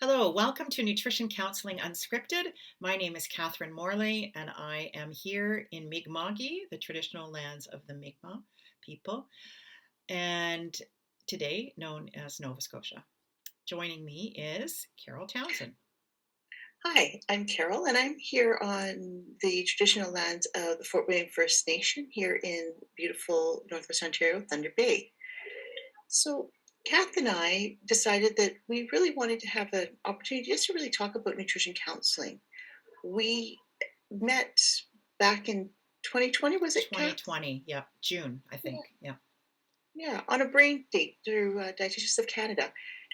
Hello, welcome to Nutrition Counselling Unscripted. My name is Catherine Morley, and I am here in Mi'kma'ki, the traditional lands of the Mi'kmaq people, and today known as Nova Scotia. Joining me is Carol Townson. Hi, I'm Carol, and I'm here on the traditional lands of the Fort William First Nation here in beautiful Northwest Ontario, Thunder Bay. So, Cath and I decided that we really wanted to have an opportunity just to really talk about nutrition counseling. We met back in 2020, was it, Cath? 2020, yeah, June, I Yeah, think, yeah. yeah, on a brain date through Dietitians of Canada.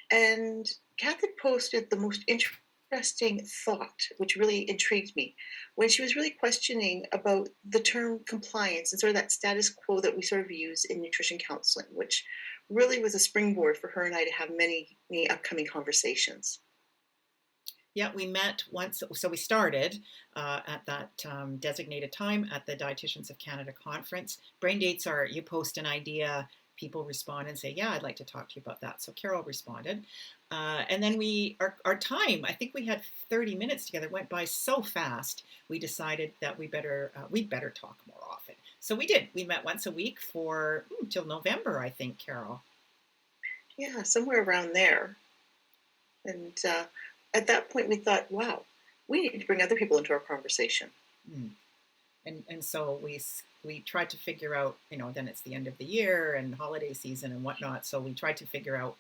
And Cath had posted the most interesting thought, which really intrigued me, when she was really questioning about the term compliance and sort of that status quo that we sort of use in nutrition counseling, which really was a springboard for her and I to have many upcoming conversations. Yeah, we met once, so we started at that designated time at the Dietitians of Canada conference. Brain dates are you post an idea, people respond and say, yeah, I'd like to talk to you about that. So Carol responded. And then our time, I think we had 30 minutes together, went by so fast, we decided that we'd better talk more often. So we did. We met once a week for till November, I think, Carol. Yeah, somewhere around there. And at that point, we thought, wow, we need to bring other people into our conversation. Mm. And so we tried to figure out, then it's the end of the year and holiday season and whatnot. So we tried to figure out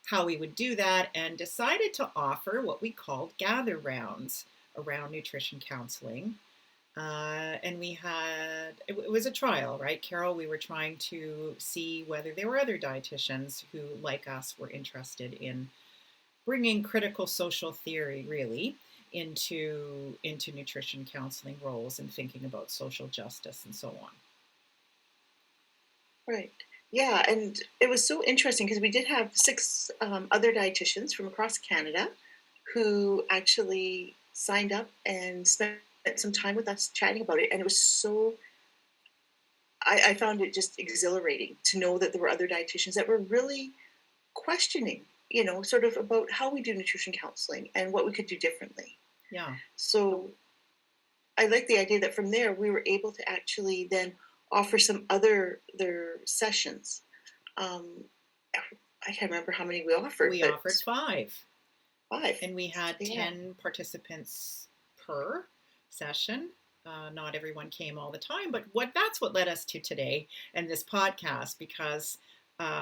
how we would do that and decided to offer what we called gather rounds around nutrition counseling. And it was a trial, right, Carol? We were trying to see whether there were other dietitians who, like us, were interested in bringing critical social theory really into nutrition counseling roles and thinking about social justice and so on. Right. Yeah, and it was so interesting because we did have six other dietitians from across Canada who actually signed up and spent some time with us chatting about it. And it was I found it just exhilarating to know that there were other dietitians that were really questioning, sort of about how we do nutrition counseling and what we could do differently. Yeah. So I like the idea that from there we were able to actually then offer some other their sessions. Um, I can't remember how many we offered, We but offered five, five. and we had Yeah. 10 participants per session. Not everyone came all the time, but that's what led us to today and this podcast because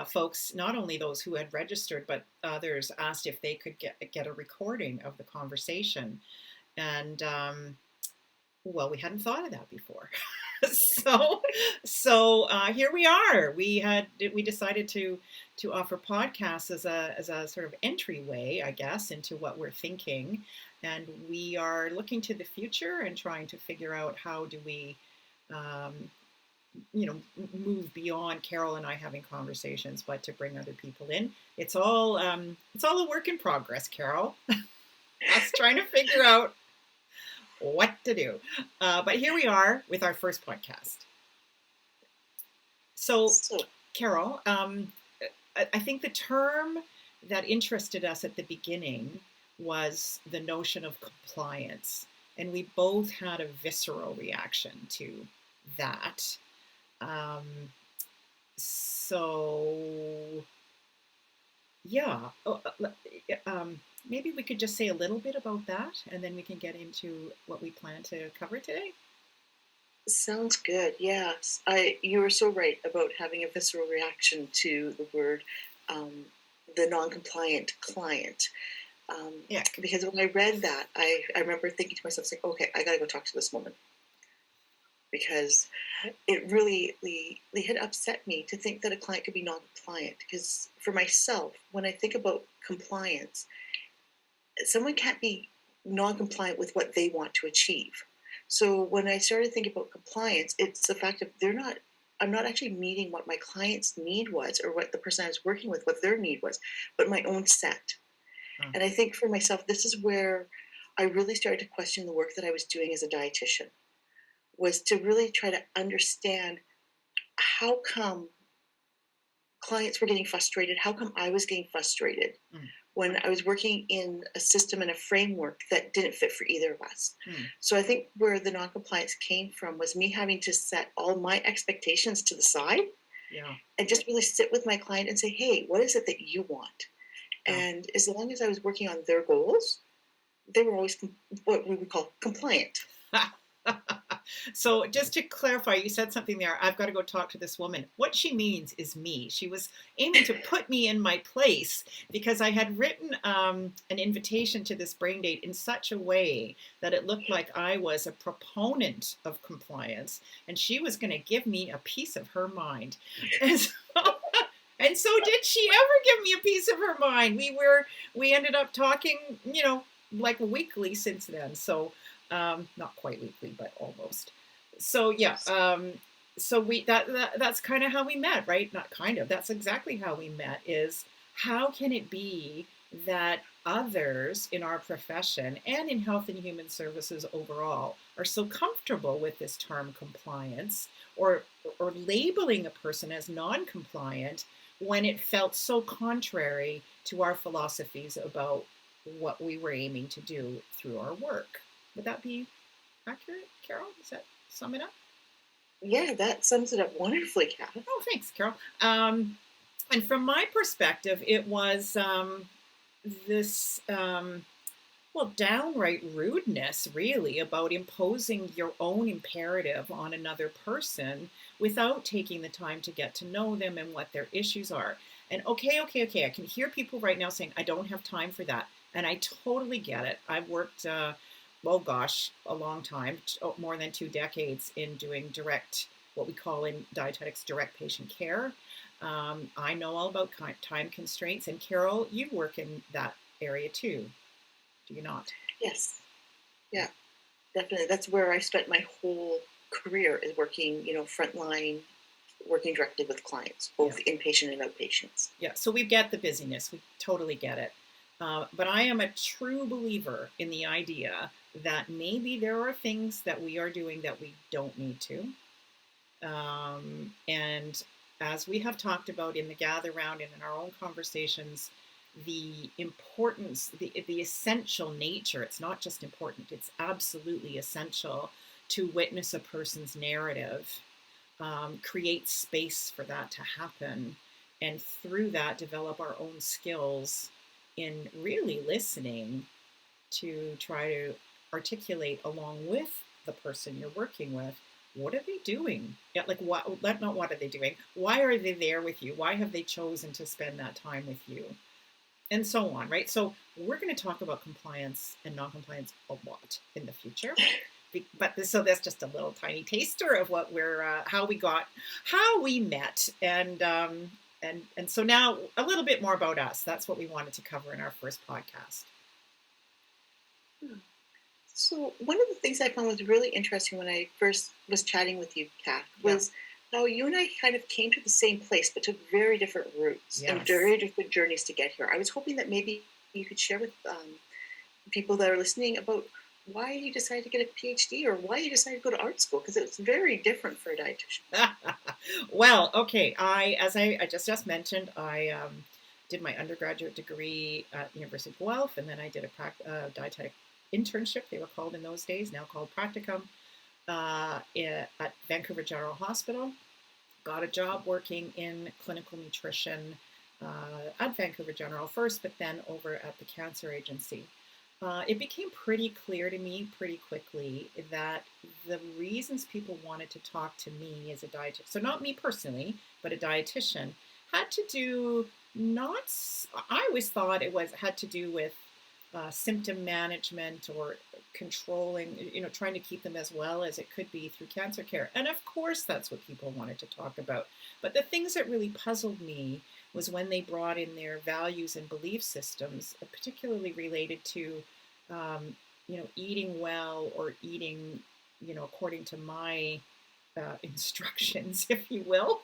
folks, not only those who had registered, but others asked if they could get a recording of the conversation. And well, we hadn't thought of that before. So here we are. We decided to offer podcasts as a sort of entryway, I guess, into what we're thinking, and we are looking to the future and trying to figure out how do we, um, move beyond Carol and I having conversations, but to bring other people in. It's all a work in progress, Carol. Us trying to figure out what to do. But here we are with our first podcast. So, So Carol, I think the term that interested us at the beginning was the notion of compliance. And we both had a visceral reaction to that. So, yeah. Maybe we could just say a little bit about that, and then we can get into what we plan to cover today. sounds good. Yes, you were so right about having a visceral reaction to the word, um, the non-compliant client. Yeah. Because when I read that, I remember thinking to myself, like, okay, I got to go talk to this woman because it really had upset me to think that a client could be non-compliant. Because for myself, when I think about compliance, someone can't be non-compliant with what they want to achieve. So when I started thinking about compliance, it's the fact that I'm not actually meeting what my client's need was or what the person I was working with, what their need was, but my own set. Uh, And I think for myself, this is where I really started to question the work that I was doing as a dietitian, was to really try to understand how come clients were getting frustrated, how come I was getting frustrated mm, when I was working in a system and a framework that didn't fit for either of us. Hmm. So I think where the non-compliance came from was me having to set all my expectations to the side Yeah. and just really sit with my client and say, hey, what is it that you want? Yeah. And as long as I was working on their goals, they were always what we would call compliant. So just to clarify, you said something there. I've got to go talk to this woman. What she means is me. She was aiming to put me in my place because I had written an invitation to this brain date in such a way that it looked like I was a proponent of compliance, and she was going to give me a piece of her mind. And so, and so did she ever give me a piece of her mind? We ended up talking, like weekly since then. So not quite weekly, but almost. So yeah, so that's kind of how we met, right? Not kind of. That's exactly how we met. Is how can it be that others in our profession and in health and human services overall are so comfortable with this term compliance or labeling a person as non-compliant when it felt so contrary to our philosophies about what we were aiming to do through our work? Would that be accurate, Carol? Does that sum it up? Yeah, that sums it up wonderfully, Cath. Oh, thanks, Carol. And from my perspective, it was this, downright rudeness, really, about imposing your own imperative on another person without taking the time to get to know them and what their issues are. And okay, I can hear people right now saying, I don't have time for that. And I totally get it. I've worked a long time, more than 2 decades in doing what we call in dietetics, direct patient care. I know all about time constraints. And Carol, you work in that area too, do you not? Yes. Yeah, definitely. That's where I spent my whole career, is working, frontline, working directly with clients, both inpatient and outpatients. Yeah, so we get the busyness. We totally get it. But I am a true believer in the idea that maybe there are things that we are doing that we don't need to. And as we have talked about in the gather round and in our own conversations, the importance, the essential nature, it's not just important, it's absolutely essential to witness a person's narrative, create space for that to happen, and through that develop our own skills in really listening to try to articulate along with the person you're working with, what are they doing? Yeah, like not what are they doing? Why are they there with you? Why have they chosen to spend that time with you? And so on, right? So we're going to talk about compliance and non-compliance a lot in the future. So that's just a little tiny taster of what how we met, and so now a little bit more about us. That's what we wanted to cover in our first podcast. So one of the things I found was really interesting when I first was chatting with you, Cath, was how you and I kind of came to the same place, but took very different routes and very different journeys to get here. I was hoping that maybe you could share with people that are listening about why you decided to get a PhD or why you decided to go to art school, because it's very different for a dietitian. Well, okay. As I just mentioned, I did my undergraduate degree at University of Guelph, and then I did a dietetic internship, they were called in those days, now called practicum, at Vancouver General Hospital. Got a job working in clinical nutrition at Vancouver General first, but then over at the cancer agency. It became pretty clear to me pretty quickly that the reasons people wanted to talk to me as a dietitian, so not me personally, but a dietitian, had to do I always thought had to do with symptom management or controlling, trying to keep them as well as it could be through cancer care. And of course, that's what people wanted to talk about. But the things that really puzzled me was when they brought in their values and belief systems, particularly related to, eating well or eating, according to my instructions, if you will.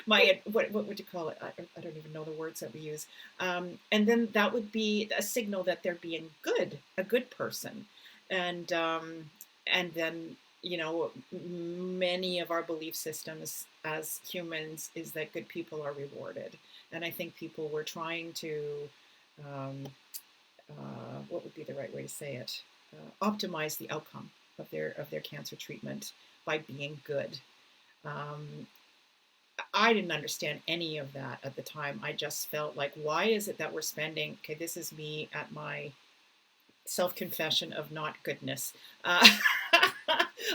What would you call it? I don't even know the words that we use. And then that would be a signal that they're being a good person. And then, many of our belief systems as humans is that good people are rewarded. And I think people were trying to um, what would be the right way to say it? Optimize the outcome of their cancer treatment by being good. Um, I didn't understand any of that at the time. I just felt like, why is it that we're spending? Okay, this is me at my self confession of not goodness.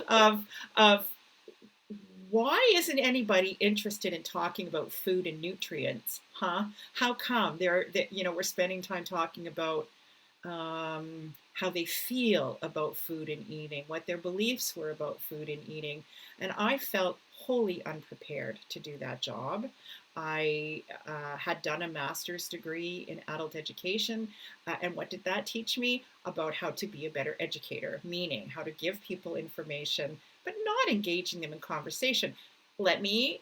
Of of why isn't anybody interested in talking about food and nutrients? Huh? How come we're spending time talking about how they feel about food and eating, what their beliefs were about food and eating. And I felt wholly unprepared to do that job. I had done a master's degree in adult education. And what did that teach me? About how to be a better educator, meaning how to give people information, but not engaging them in conversation. Let me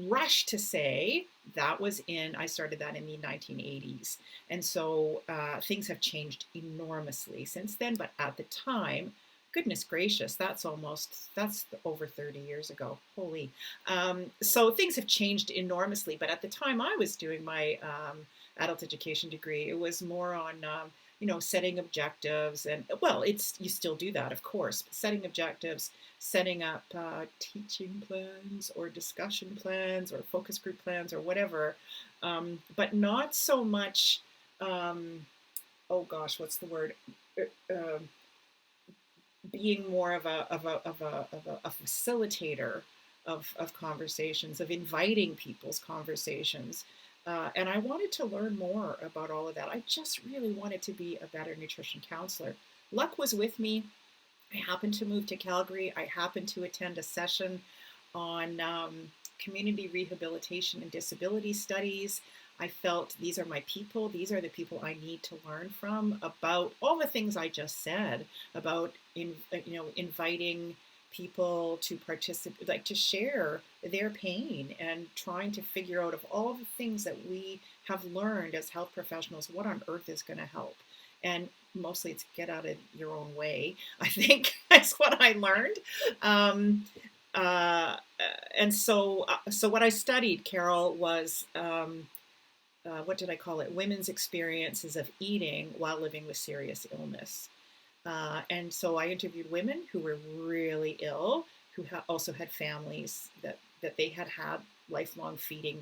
rush to say I started that in the 1980s. And so things have changed enormously since then. But at the time, goodness gracious, that's over 30 years ago. Holy. So things have changed enormously. But at the time I was doing my adult education degree, it was more on, setting objectives. And well, you still do that, of course, but setting objectives, setting up teaching plans or discussion plans or focus group plans or whatever, but not so much, oh gosh, what's the word? Being more of a facilitator of conversations, of inviting people's conversations. And I wanted to learn more about all of that. I just really wanted to be a better nutrition counselor. Luck was with me. I happened to move to Calgary. I happened to attend a session on community rehabilitation and disability studies. I felt these are my people. These are the people I need to learn from about all the things I just said about, inviting people to participate, like to share their pain and trying to figure out of all the things that we have learned as health professionals, what on earth is going to help. And mostly it's get out of your own way, I think. That's what I learned. And so what I studied, Carol, was, what did I call it? Women's experiences of eating while living with serious illness. And so I interviewed women who were really ill, who also had families that they had lifelong feeding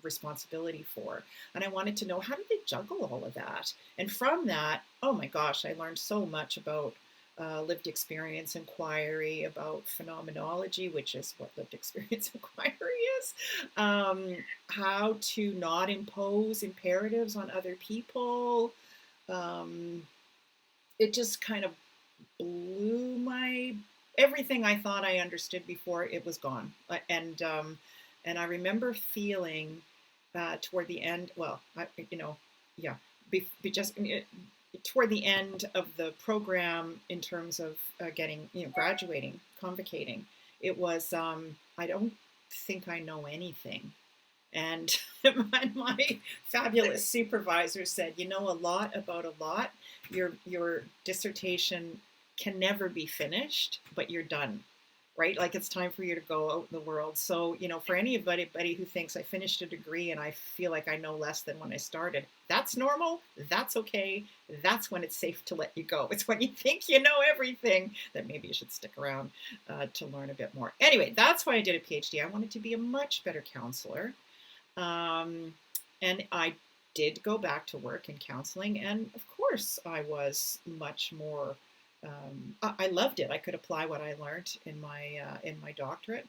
responsibility for. And I wanted to know, how did they juggle all of that? And from that, oh my gosh, I learned so much about lived experience inquiry, about phenomenology, which is what lived experience inquiry is, how to not impose imperatives on other people. It just kind of blew everything I thought I understood before, it was gone. And I remember feeling toward the end, toward the end of the program, in terms of getting, graduating, convocating, it was, I don't think I know anything. And my fabulous supervisor said, you know a lot about a lot. Your dissertation can never be finished, but you're done, right? Like, it's time for you to go out in the world. So, for anybody who thinks I finished a degree and I feel like I know less than when I started, that's normal. That's okay. That's when it's safe to let you go. It's when you think you know everything that maybe you should stick around to learn a bit more. Anyway, that's why I did a PhD. I wanted to be a much better counselor. And I did go back to work in counseling, and of course I was much more, I loved it. I could apply what I learned in my doctorate.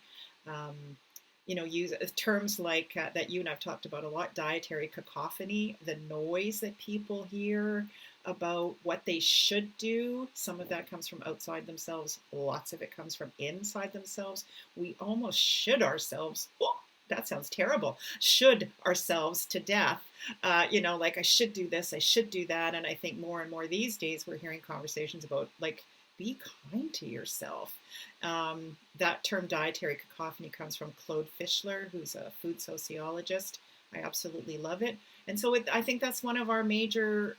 Use terms like that you and I've talked about a lot: dietary cacophony, the noise that people hear about what they should do. Some of that comes from outside themselves. Lots of it comes from inside themselves. We almost should ourselves. Oh, that sounds terrible. Should ourselves to death. Like, I should do this, I should do that. And I think more and more these days we're hearing conversations about, like, be kind to yourself. That term dietary cacophony comes from Claude Fischler, who's a food sociologist. I absolutely love it. And so I think that's one of our major,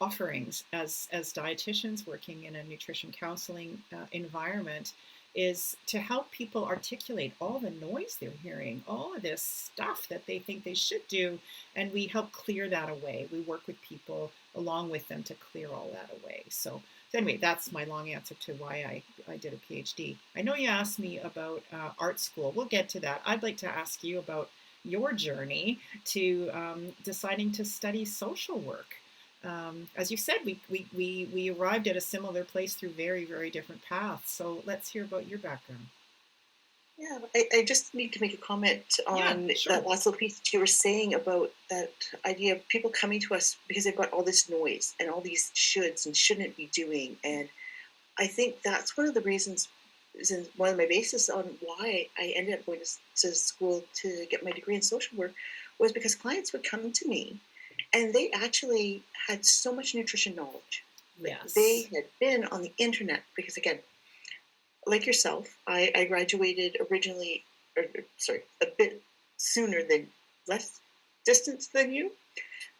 offerings as dietitians working in a nutrition counseling environment, is to help people articulate all the noise they're hearing, all of this stuff that they think they should do, and we help clear that away. We work with people along with them to clear all that away. So anyway, that's my long answer to why I did a PhD. I know you asked me about art school. We'll get to that. I'd like to ask you about your journey to deciding to study social work. As you said, we arrived at a similar place through very, very different paths. So let's hear about your background. Yeah, I just need to make a comment on sure. that last little piece that you were saying about that idea of people coming to us because they've got all this noise and all these shoulds and shouldn't be doing. And I think that's one of the reasons, one of my bases on why I ended up going to school to get my degree in social work was because clients would come to me and they actually had so much nutrition knowledge. Yes. They had been on the internet because, again, like yourself, I graduated originally, a bit sooner than, less distance than you.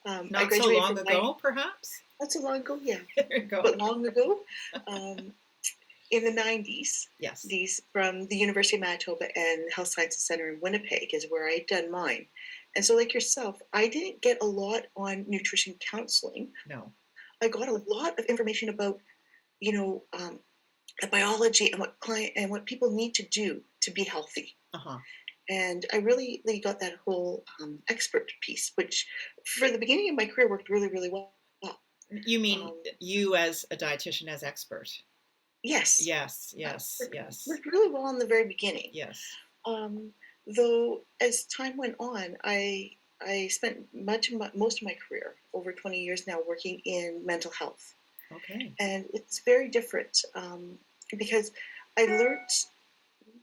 Not so long ago, perhaps? Not so long ago, yeah. There you go. But long ago. In the 90s, yes. From the University of Manitoba and Health Sciences Center in Winnipeg is where I'd done mine. And so like yourself, I didn't get a lot on nutrition counseling. No. I got a lot of information about, the biology and what people need to do to be healthy. Uh-huh. And I really got that whole expert piece, which for the beginning of my career worked really, really well. You mean you as a dietitian as expert? Yes. Yes. Worked really well in the very beginning. Yes. Though as time went on, I spent most of my career, over 20 years now, working in mental health. Okay. And it's very different because I learned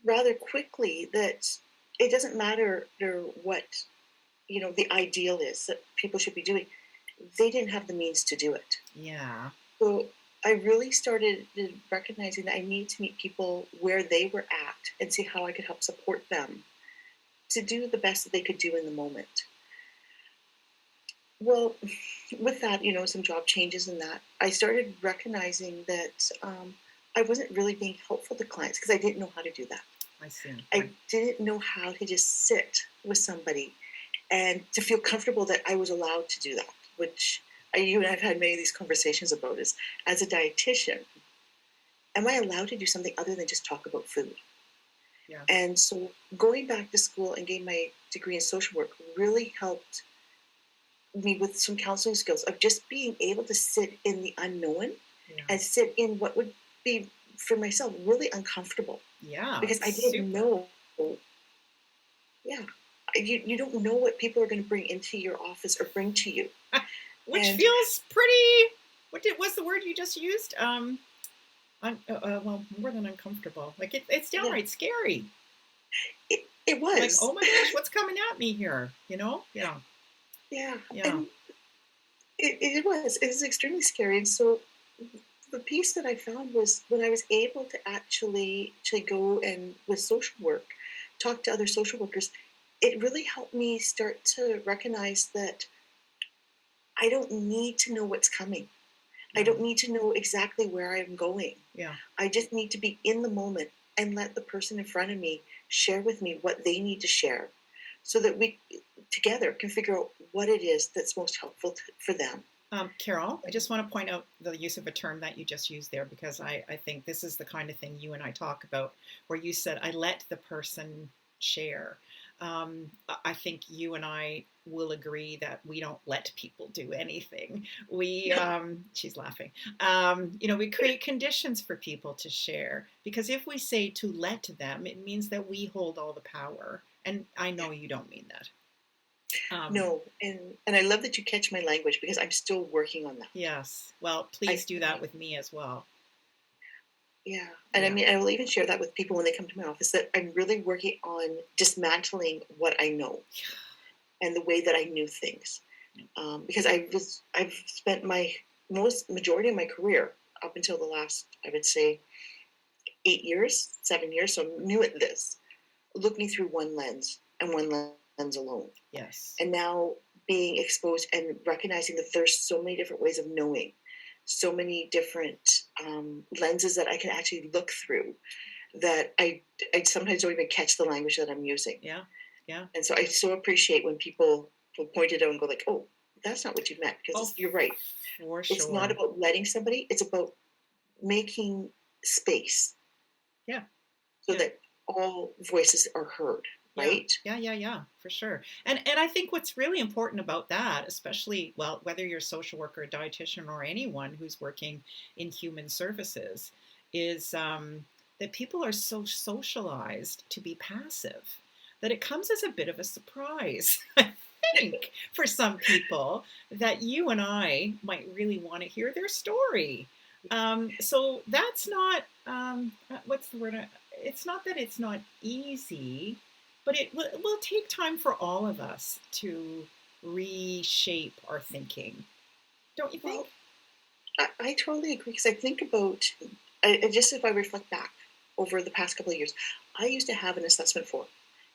rather quickly that it doesn't matter what the ideal is that people should be doing. They didn't have the means to do it. Yeah. So I really started recognizing that I needed to meet people where they were at and see how I could help support them to do the best that they could do in the moment. Well, with that, some job changes and that, I started recognizing that I wasn't really being helpful to clients because I didn't know how to do that. I see. I didn't know how to just sit with somebody and to feel comfortable that I was allowed to do that, which you and I've had many of these conversations about is, as a dietitian, am I allowed to do something other than just talk about food? Yeah. And so going back to school and getting my degree in social work really helped me with some counseling skills of just being able to sit in the unknown and sit in what would be, for myself, really uncomfortable. Yeah. Because I didn't know. Yeah. You don't know what people are going to bring into your office or bring to you. Which feels pretty, what's the word you just used? Well, more than uncomfortable. Like it's downright scary. It was. Like, oh my gosh, what's coming at me here? Yeah. Yeah. And it was extremely scary. And so the piece that I found was when I was able to actually go and with social work, talk to other social workers, it really helped me start to recognize that I don't need to know what's coming. I don't need to know exactly where I'm going. Yeah. I just need to be in the moment and let the person in front of me share with me what they need to share so that we together can figure out what it is that's most helpful for them. Carol, I just want to point out the use of a term that you just used there because I think this is the kind of thing you and I talk about where you said, I let the person share. I think you and I will agree that we don't let people do anything. We, she's laughing. We create conditions for people to share because if we say to let them, it means that we hold all the power. And I know you don't mean that. No, and I love that you catch my language because I'm still working on that. Yes. Well, please do that with me as well. Yeah. And I mean, I will even share that with people when they come to my office that I'm really working on dismantling what I know and the way that I knew things. Because I've spent my majority of my career up until the last, I would say, 7 years. So I'm new at this, looking through one lens and one lens alone. Yes. And now being exposed and recognizing that there's so many different ways of knowing, so many different lenses that I can actually look through. that I sometimes don't even catch the language that I'm using. Yeah. Yeah. And so I so appreciate when people will point it out and go like, oh, that's not what you meant, because Oh, you're right. for It's not sure. about letting somebody, it's about making space Yeah. so Yeah. that all voices are heard, Yeah, right? yeah, for sure. And I think what's really important about that, especially, well, whether you're a social worker, a dietitian, or anyone who's working in human services, is that people are so socialized to be passive that it comes as a bit of a surprise, I think, for some people that you and I might really want to hear their story. So that's not, what's the word? It's not that it's not easy, but it will take time for all of us to reshape our thinking, don't you think? Well, I totally agree, because I think about, just if I reflect back over the past couple of years, I used to have an assessment form.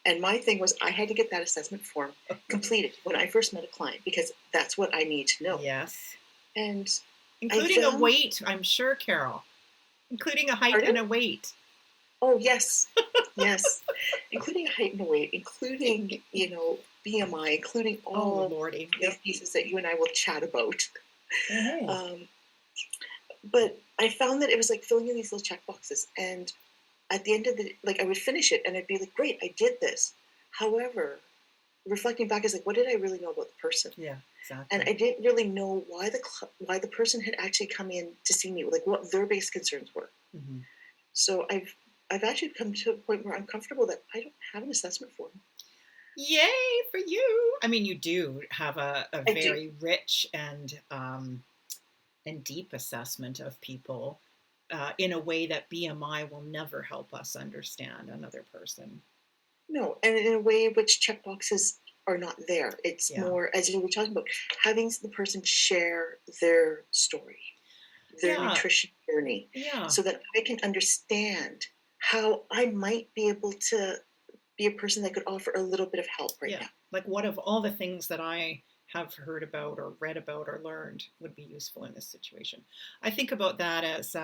And my thing was, I had to get that assessment form completed when I first met a client, because that's what I need to know. Yes. And I Including a found, weight, I'm sure, Carol. Including a height pardon? and a weight. Oh, yes, yes, including height and weight, including, BMI, including Oh, all Lordy. these Yep. pieces that you and I will chat about. Mm-hmm. Um, but I found that it was like filling in these little check boxes. And at the end of the, like, I would finish it and I'd be like, great, I did this. However, reflecting back is like, what did I really know about the person? Yeah, And exactly. I didn't really know why the person had actually come in to see me, like what their base concerns were. Mm-hmm. So I've actually come to a point where I'm comfortable that I don't have an assessment form. Yay for you. I mean, you do have a I do. very rich and deep assessment of people in a way that BMI will never help us understand another person. No, and in a way which check boxes are not there. It's Yeah. more, as you were talking about, having the person share their story, their Yeah. nutrition journey, Yeah. so that I can understand how I might be able to be a person that could offer a little bit of help right Yeah. now. Like, what of all the things that I have heard about or read about or learned would be useful in this situation? I think about that as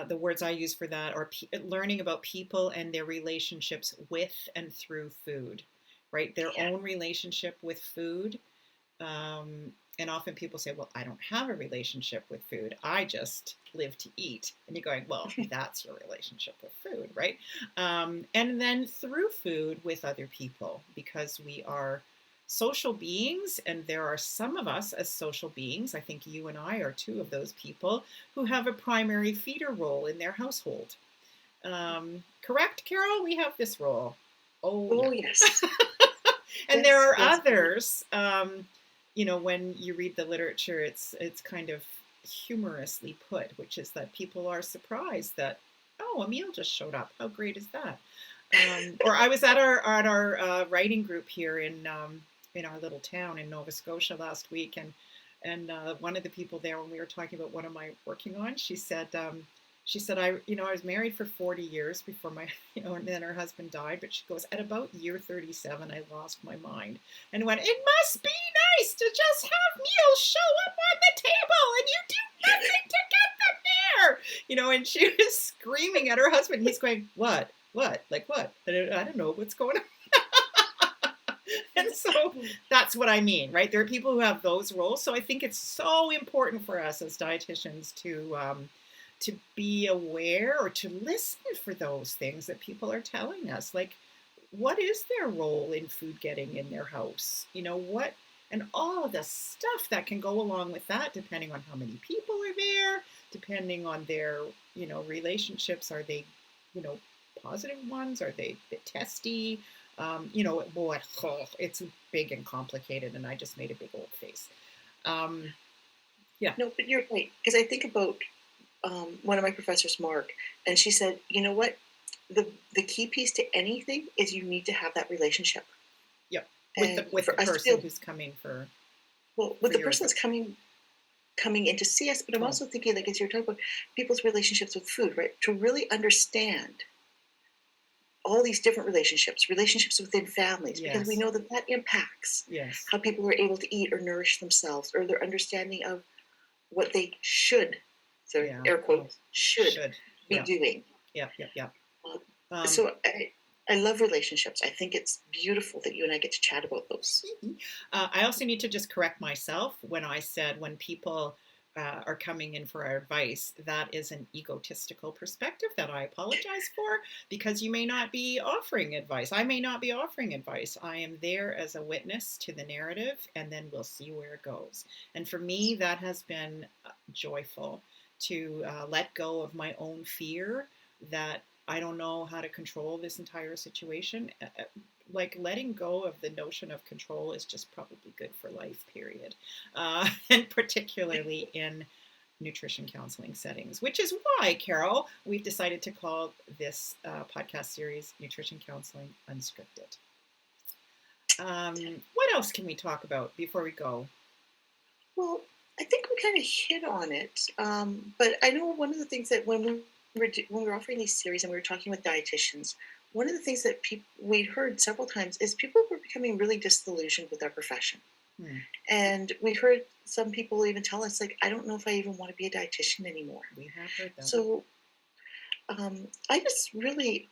the words I use for that are learning about people and their relationships with and through food, right? Their Yeah. own relationship with food. And often people say, well, I don't have a relationship with food. I just live to eat. And you're going, well, that's your relationship with food, right? And then through food with other people, because we are social beings. And there are some of us as social beings, I think you and I are two of those people, who have a primary feeder role in their household. Correct, Carol? We have this role. Oh, yeah. Oh, yes. And there Yes, are yes. others. When you read the literature, it's kind of humorously put, which is that people are surprised that, oh, a meal just showed up. How great is that? Or I was at our writing group here in our little town in Nova Scotia last week, and one of the people there, when we were talking about what am I working on, she said I was married for 40 years before my, and then her husband died, but she goes, at about year 37, I lost my mind and went, it must be nice to just have meals show up on the table and you do nothing to get them there, and she was screaming at her husband. He's going, what, like what? I don't know what's going on. And so that's what I mean, right? There are people who have those roles. So I think it's so important for us as dietitians to be aware or to listen for those things that people are telling us. Like, what is their role in food getting in their house? What, and all of the stuff that can go along with that, depending on how many people are there, depending on their, relationships. Are they, positive ones? Are they a bit testy? Boy, it's big and complicated, and I just made a big old face. Yeah. No, but you're right. Because I think about one of my professors, Mark, and she said, you know what? The key piece to anything is you need to have that relationship. Yep. And With the for us to person feel, who's coming for well, with the your person that's coming in to see us, but I'm oh, also thinking, like, as you're talking about people's relationships with food, right? To really understand all these different relationships within families, because we yes, know that impacts yes, how people are able to eat or nourish themselves, or their understanding of what they should, so yeah, air oh, quotes, should should, be yeah, doing. Yep, yep, yep. So I love relationships. I think it's beautiful that you and I get to chat about those. I also need to just correct myself when I said when people are coming in for our advice, that is an egotistical perspective that I apologize for, because you may not be offering advice. I may not be offering advice. I am there as a witness to the narrative, and then we'll see where it goes. And for me, that has been joyful to let go of my own fear that I don't know how to control this entire situation. Like letting go of the notion of control is just probably good for life, period. And particularly in nutrition counseling settings, which is why, Carol, we've decided to call this podcast series Nutrition Counseling Unscripted. What else can we talk about before we go? Well, I think we kind of hit on it, but I know one of the things that when we were offering these series and we were talking with dietitians, one of the things that we heard several times is people were becoming really disillusioned with our profession. And we heard some people even tell us, like, I don't know if I even want to be a dietitian anymore. We have heard that. So I just really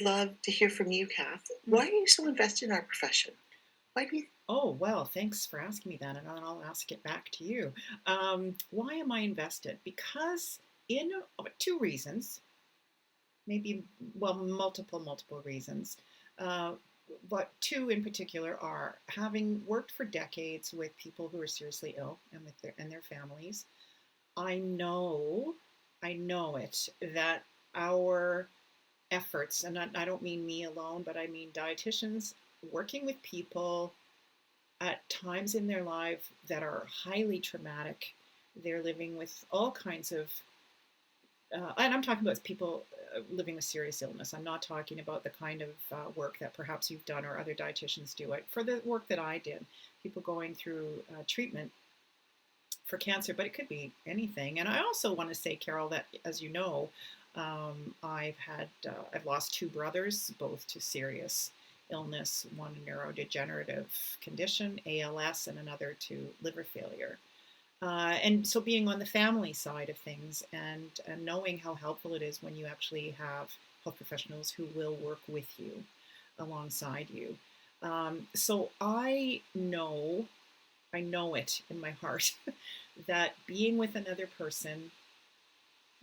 love to hear from you, Cath. Why are you so invested in our profession? Why do you? Oh, well, thanks for asking me that, and I'll ask it back to you. Why am I invested? Because in two reasons, maybe, well, multiple reasons. But two in particular are having worked for decades with people who are seriously ill and with their families. I know it that our efforts, and I don't mean me alone, but I mean dietitians working with people at times in their life that are highly traumatic. They're living with all kinds of and I'm talking about people living with serious illness. I'm not talking about the kind of work that perhaps you've done or other dietitians do. For the work that I did, people going through treatment for cancer, but it could be anything. And I also want to say, Carol, that as you know, I've lost two brothers, both to serious illness, one a neurodegenerative condition, ALS, and another to liver failure. And so being on the family side of things and knowing how helpful it is when you actually have health professionals who will work with you, alongside you. So I know it in my heart that being with another person,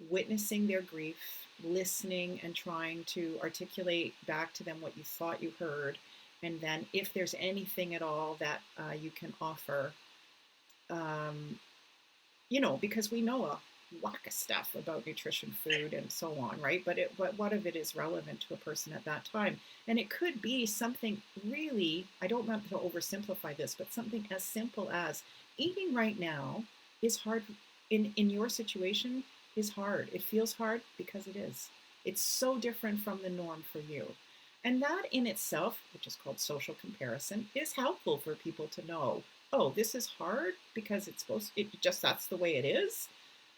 witnessing their grief, listening and trying to articulate back to them what you thought you heard, and then if there's anything at all that you can offer, because we know a whack of stuff about nutrition, food, and so on, right? But what of it is relevant to a person at that time? And it could be something really, I don't want to oversimplify this, but something as simple as eating right now is hard in your situation is hard. It feels hard because it is. It's so different from the norm for you. And that in itself, which is called social comparison, is helpful for people to know, oh, this is hard because that's the way it is.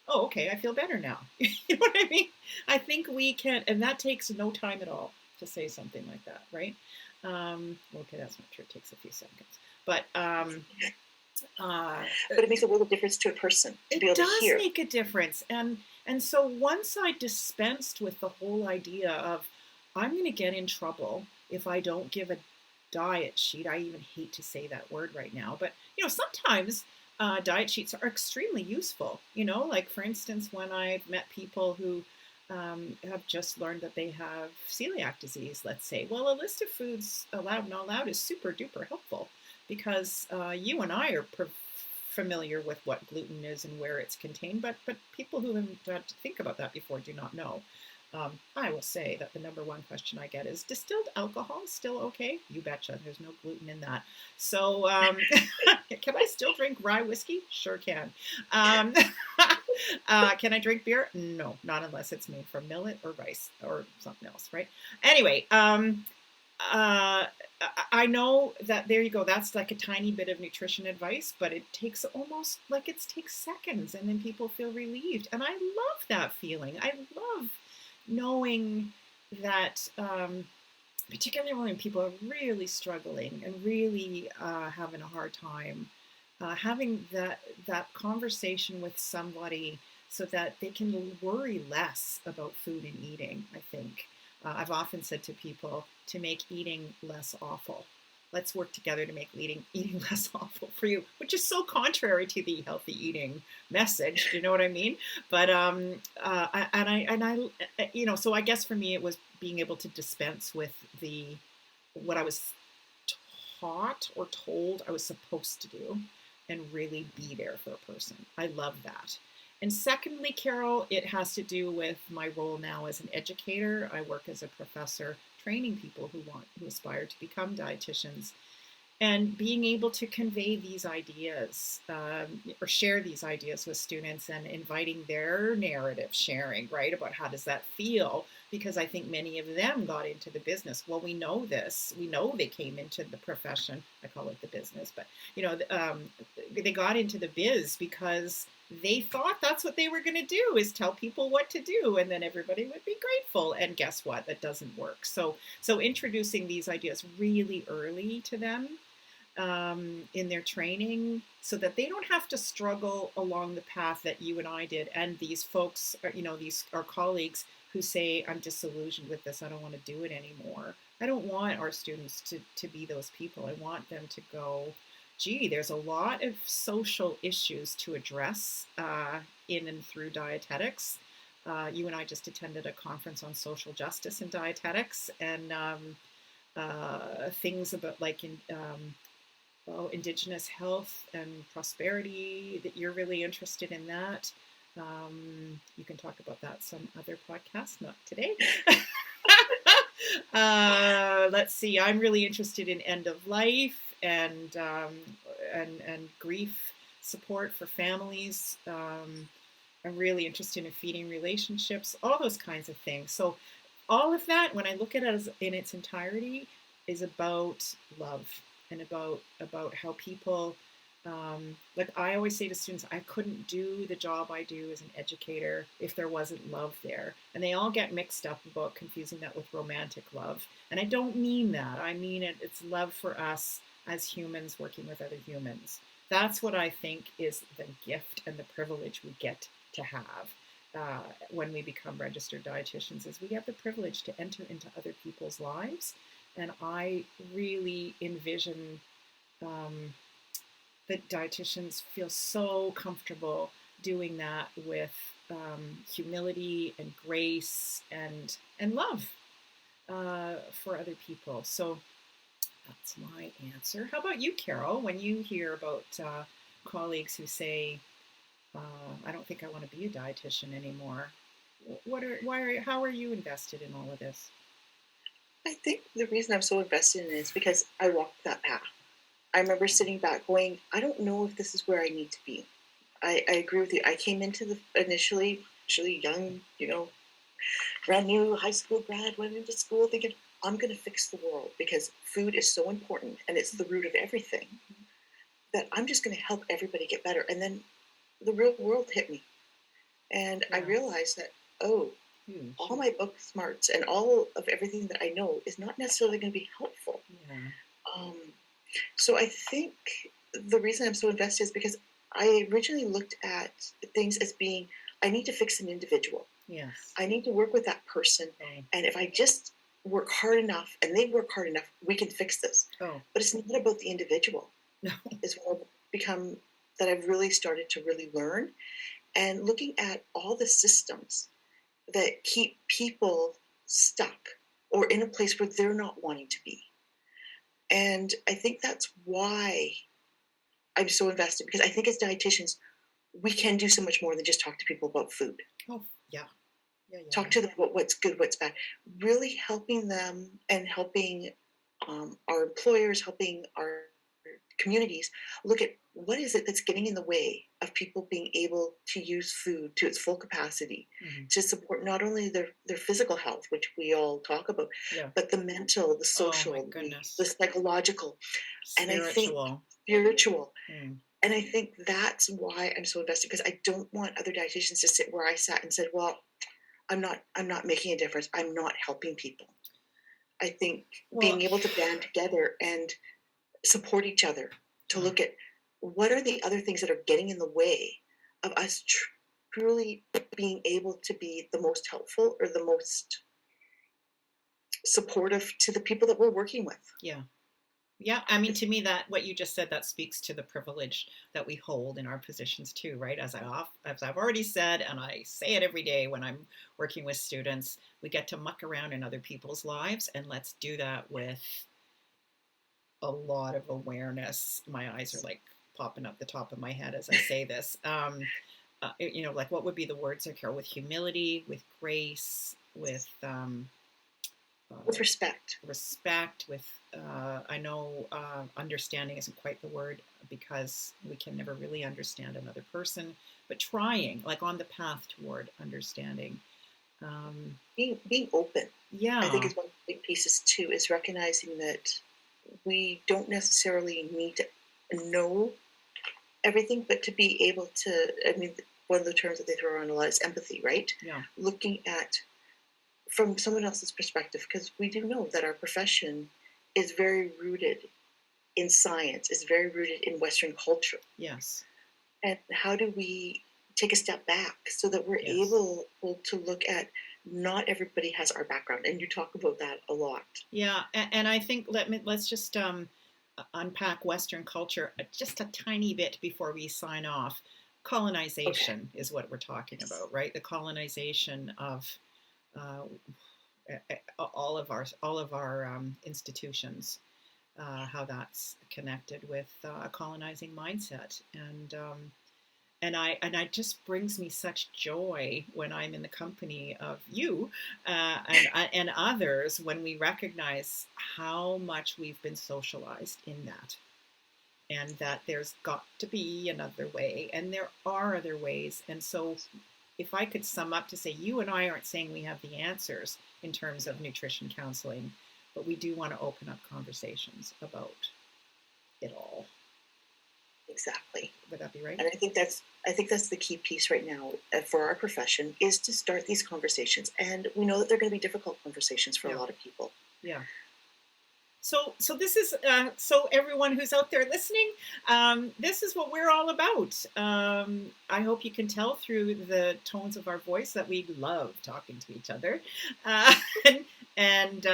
Oh, okay, I feel better now. You know what I mean? I think we can, and that takes no time at all to say something like that, right? Okay, that's not true. It takes a few seconds. But it makes a little difference to a person to be able to hear. It does make a difference. And so once I dispensed with the whole idea of, I'm going to get in trouble if I don't give a diet sheet. I even hate to say that word right now, but sometimes diet sheets are extremely useful. Like for instance, when I've met people who have just learned that they have celiac disease, let's say, well, a list of foods allowed and not allowed is super duper helpful because you and I are familiar with what gluten is and where it's contained, but people who haven't had to think about that before do not know. I will say that the number one question I get is, distilled alcohol still okay? You betcha. There's no gluten in that. So can I still drink rye whiskey? Sure can. Can I drink beer? No, not unless it's made from millet or rice or something else, right? Anyway, I know that there you go. That's like a tiny bit of nutrition advice, but it takes takes seconds and then people feel relieved. And I love that feeling. I love knowing that, particularly when people are really struggling and really having a hard time, having that conversation with somebody so that they can worry less about food and eating, I think. I've often said to people to make eating less awful. Let's work together to make eating less awful for you, which is so contrary to the healthy eating message. Do you know what I mean? But so I guess for me it was being able to dispense with what I was taught or told I was supposed to do, and really be there for a person. I love that. And secondly, Carol, it has to do with my role now as an educator. I work as a professor training people who aspire to become dietitians, and being able to convey these ideas or share these ideas with students, and inviting their narrative sharing, right, about how does that feel, because I think many of them got into the business. Well, we know this. We know they came into the profession. I call it the business, but they got into the biz because they thought that's what they were going to do, is tell people what to do, and then everybody would be grateful. And guess what? That doesn't work. So introducing these ideas really early to them in their training, so that they don't have to struggle along the path that you and I did. And these folks, these are colleagues who say, I'm disillusioned with this. I don't want to do it anymore. I don't want our students to be those people. I want them to go, gee, there's a lot of social issues to address in and through dietetics. You and I just attended a conference on social justice in dietetics, and things about Indigenous health and prosperity, that you're really interested in that. You can talk about that some other podcast, not today. Let's see. I'm really interested in end of life and grief support for families. I'm really interested in feeding relationships, all those kinds of things. So all of that, when I look at it in its entirety, is about love, and about how people, like I always say to students, I couldn't do the job I do as an educator if there wasn't love there. And they all get mixed up about confusing that with romantic love. And I don't mean that. I mean it's love for us as humans working with other humans. That's what I think is the gift and the privilege we get to have when we become registered dietitians, is we have the privilege to enter into other people's lives. And I really envision that dietitians feel so comfortable doing that with humility and grace and love for other people. So that's my answer. How about you, Carol? When you hear about colleagues who say, I don't think I want to be a dietitian anymore, how are you invested in all of this? I think the reason I'm so invested in it is because I walked that path. I remember sitting back going, I don't know if this is where I need to be. I agree with you. I came into initially young, brand new high school grad, went into school thinking, I'm going to fix the world because food is so important and it's the root of everything, that I'm just going to help everybody get better. And then the real world hit me. And I realized that, all my book smarts and all of everything that I know is not necessarily going to be helpful. Yeah. So I think the reason I'm so invested is because I originally looked at things as being, I need to fix an individual. Yes. I need to work with that person. Oh. And if I just work hard enough and they work hard enough, we can fix this. Oh. But it's not about the individual. No. It's what I've become, that I've really started to really learn. And looking at all the systems that keep people stuck or in a place where they're not wanting to be. And I think that's why I'm so invested, because I think as dietitians, we can do so much more than just talk to people about food. Oh, yeah. Talk to them about what's good, what's bad. Really helping them and helping our employers, helping our communities look at what is it that's getting in the way of people being able to use food to its full capacity, to support not only their physical health, which we all talk about, but the mental, the social, the psychological, spiritual. And I think spiritual. And I think that's why I'm so invested, because I don't want other dietitians to sit where I sat and said, well, I'm not making a difference. I'm not helping people. I think being able to band together and support each other to look at what are the other things that are getting in the way of us really being able to be the most helpful or the most supportive to the people that we're working with. Yeah. Yeah, I mean, to me, that what you just said, that speaks to the privilege that we hold in our positions too, right? As I've already said, and I say it every day when I'm working with students, we get to muck around in other people's lives, and let's do that with a lot of awareness. My eyes are like popping up the top of my head as I say this. Like what would be the words, Carol? With humility, with grace, with respect. With I know understanding isn't quite the word because we can never really understand another person, but trying, like on the path toward understanding. Being open. Yeah. I think is one of the big pieces too, is recognizing that we don't necessarily need to know everything, but to be able to, I mean, one of the terms that they throw around a lot is empathy, right? Yeah. Looking at from someone else's perspective, because we do know that our profession is very rooted in science, is very rooted in Western culture. Yes. And how do we take a step back so that we're able to look at not everybody has our background, and you talk about that a lot. Yeah, and I think let's just unpack Western culture just a tiny bit before we sign off. Colonization is what we're talking about, right? The colonization of all of our institutions, how that's connected with a colonizing mindset, and it just brings me such joy when I'm in the company of you and others when we recognize how much we've been socialized in that, and that there's got to be another way, and there are other ways. And so if I could sum up to say, you and I aren't saying we have the answers in terms of nutrition counseling, but we do want to open up conversations about it all. Exactly. Would that be right? And I think that's the key piece right now for our profession, is to start these conversations. And we know that they're going to be difficult conversations for a lot of people. Yeah. So this is so everyone who's out there listening, this is what we're all about. I hope you can tell through the tones of our voice that we love talking to each other, and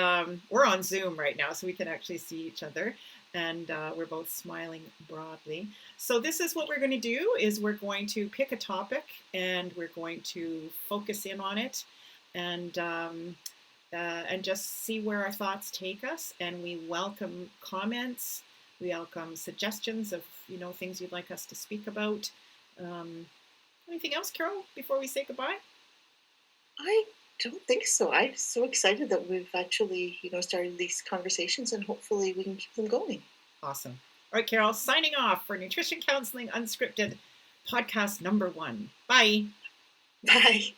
we're on Zoom right now, so we can actually see each other, and we're both smiling broadly. So this is what we're going to do: is we're going to pick a topic, and we're going to focus in on it, and just see where our thoughts take us. And we welcome comments. We welcome suggestions of things you'd like us to speak about. Anything else, Carol, before we say goodbye? I don't think so. I'm so excited that we've actually started these conversations, and hopefully we can keep them going. Awesome. All right, Carol, signing off for Nutrition Counseling Unscripted podcast number 1. Bye. Bye.